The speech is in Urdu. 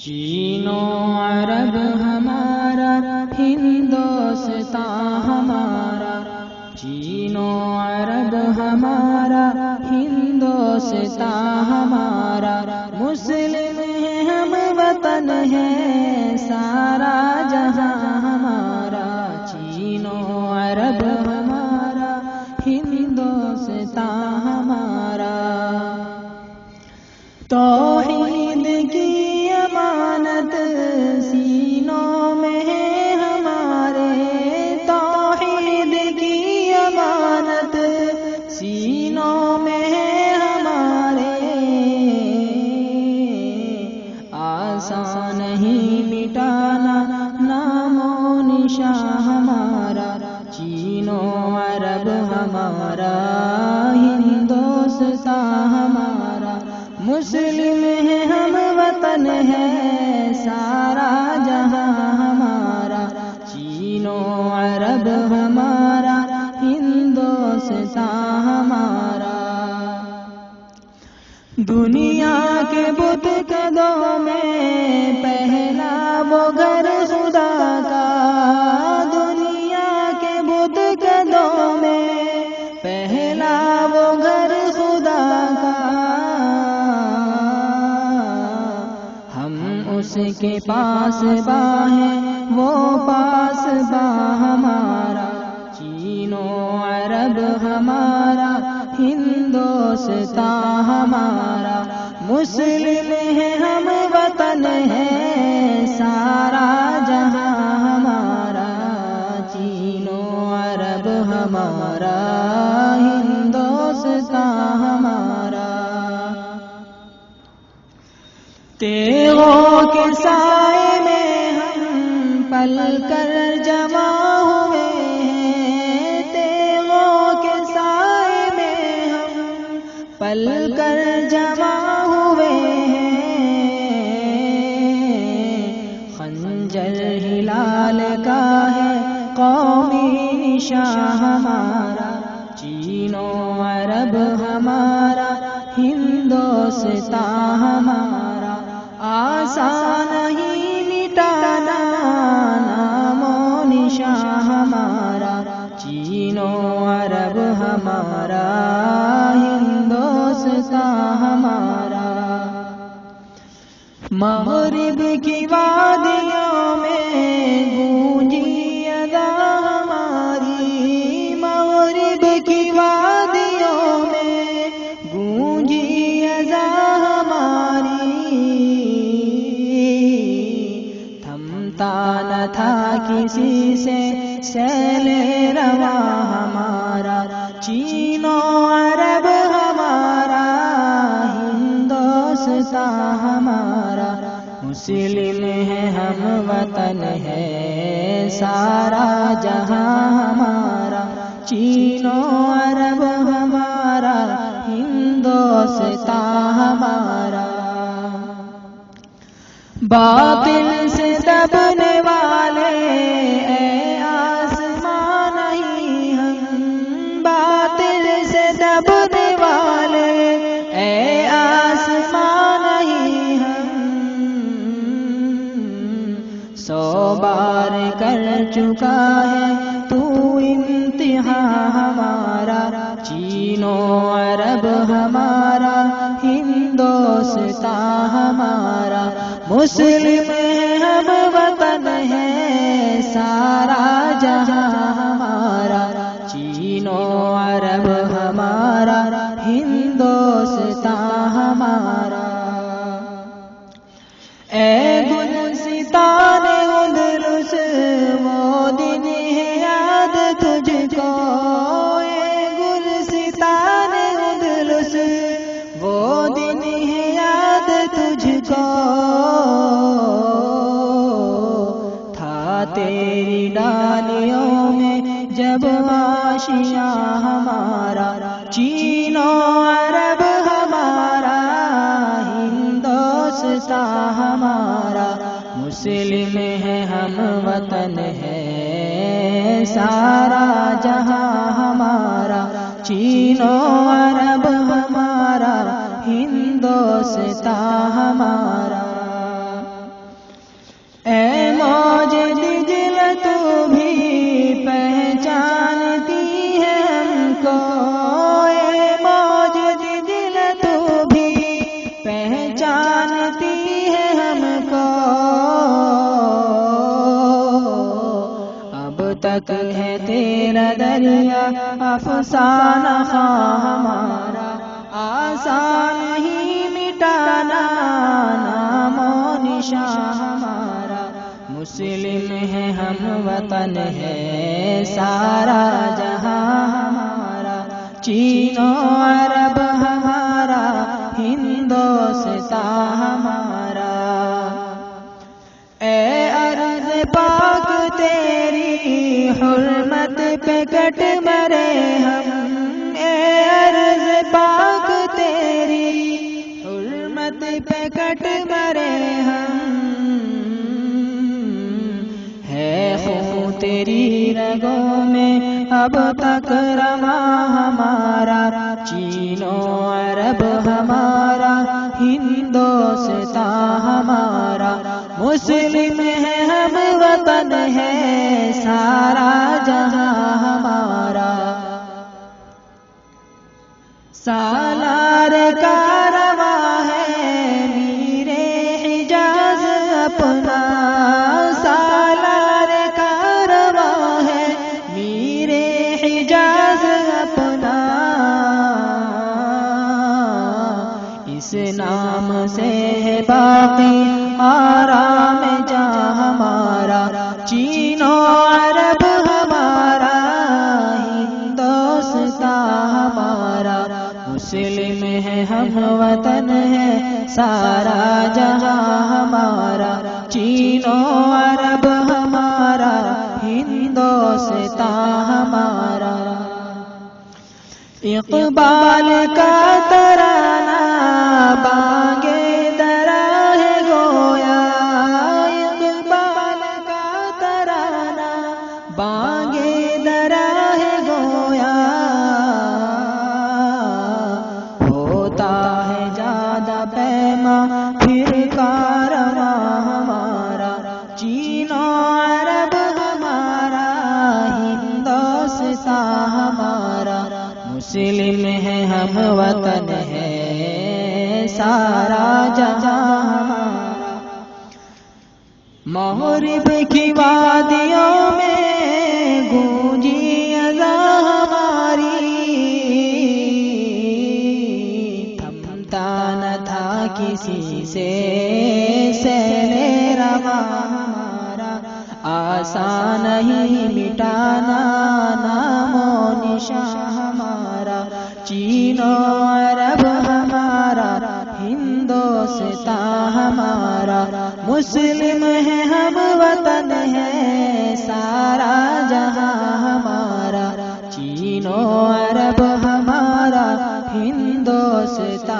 چین و عرب ہمارا، ہندوستان ہمارا، چین و عرب ہمارا، ہندوستان ہمارا، مسلم ہیں ہم، وطن ہے سارا جہاں ہمارا، چین و عرب ہمارا، ہندوستان ہمارا، توحید کی امانت سینوں میں ہے ہمارے، توحید کی امانت سینوں میں ہے ہمارے، آسان نہیں مٹانا نام و نشان ہمارا، چین و عرب ہمارا، ہندوستان ہمارا، مسلم ہیں ہم، وطن ہے سارا جہاں ہمارا، چین و عرب ہمارا، ہندوستان ہمارا، دنیا کے بت قدوں میں پہلا وہ گھر خدا کا، دنیا کے بت قدوں میں پہلا وہ گھر خدا کا، اس کے پاس با ہے وہ پاس با ہمارا، چین و عرب ہمارا، ہندوستان ہمارا، مسلم ہیں ہم، وطن ہے سارا جہاں ہمارا، چین و عرب ہمارا، ہندوستان ہمارا، تیغوں کے سائے میں ہم پل کر جمع ہوئے ہیں، تیغوں کے سائے میں ہم پل کر جمع ہوئے ہیں، خنجر ہلال کا ہے قومی نشان ہمارا، چین و عرب ہمارا، ہندوستان ہمارا، آسان نہیں مٹانا نام و نشان ہمارا، چین و عرب ہمارا، ہندوستان ہمارا، مغرب کی وادیوں میں گونجی ادا ہماری، مغرب کی وادیوں میں گونجی ادا ہماری، نہ تھا کسی سے سیل رواں ہمارا، چین و عرب ہمارا، ہندوستان ہمارا، مسلم ہیں ہم، وطن ہے سارا جہاں ہمارا، چین و عرب ہمارا، ہندوستان ہمارا، باطل سے دبنے والے اے آسمان نہیں ہم، باطل سے دبنے والے اے آسمان نہیں ہم، 100 بار کر چکا ہے تو امتحان ہمارا، چین و عرب ہمارا، ہندوستان ہمارا، مسلم ہیں ہم، وطن ہے سارا جہاں ہمارا، چین و عرب ہمارا، ہندوستان ہمارا، اے گلستان اندلس وہ دن ہے یاد تجھ کو، اے گلستان اندلس وہ دن ہے یاد تجھ کو، تھا تیری ڈالیوں میں جب آشیاں ہمارا، چین و عرب ہمارا، ہندوستان ہمارا، مسلم ہیں ہم، وطن ہے سارا جہاں ہمارا، چین و عرب ہمارا، ہندوستان ہمارا، تو بھی پہچانتی ہے ہم کو، اے موجود دل تو بھی پہچانتی ہے ہم کو، اب تک ہے تیرا دریا افسانہ ہمارا، آسان ہی مٹانا نام و نشان ہمارا، مسلم ہے ہم وطن ہے سارا جہاں ہمارا، چین و عرب ہمارا، ہندوستان ہمارا، اے ارض پاک تیری حرمت پہ کٹ مرے ہم، اے ارض پاک تیری حرمت پہ کٹ مرے ہم، ہے خون تیری رگوں میں اب تک رواں ہمارا، چین و عرب ہمارا، ہندوستان ہمارا، مسلم ہے ہم وطن ہے سارا جہاں ہمارا، سالار کارواں ہے میرے حجاز اپنا، سالار کارواں ہے میرے حجاز اپنا، اس نام سے ہے باقی آرام جہاں ہمارا، چین و عرب ہمارا، ہندوستان ہمارا، مسلم ہے ہم وطن ہے سارا جہاں ہمارا، چین و عرب ہمارا، ہندوستان ہمارا، اقبال کا ترانہ بانگے درا ہے گویا، اقبال کا ترانہ بانگے درا ہے گویا، ہوتا ہے زیادہ پیما پھر کارواں ہمارا، چین و عرب ہمارا، ہندوستان ہمارا، مسلم ہے ہم وطن ہے سارا جہاں ہمارا، مغرب کی وادیوں میں گونجی اذاں ہماری، تھمتا نہ تھا کسی سے سیل رواں ہمارا، آسان نہیں مٹانا نام و نشان ہمارا، چین و عرب ہمارا، ہندوستان ہمارا، مسلم ہے ہم وطن ہے سارا جہاں ہمارا، چین و عرب ہمارا، ہندوستان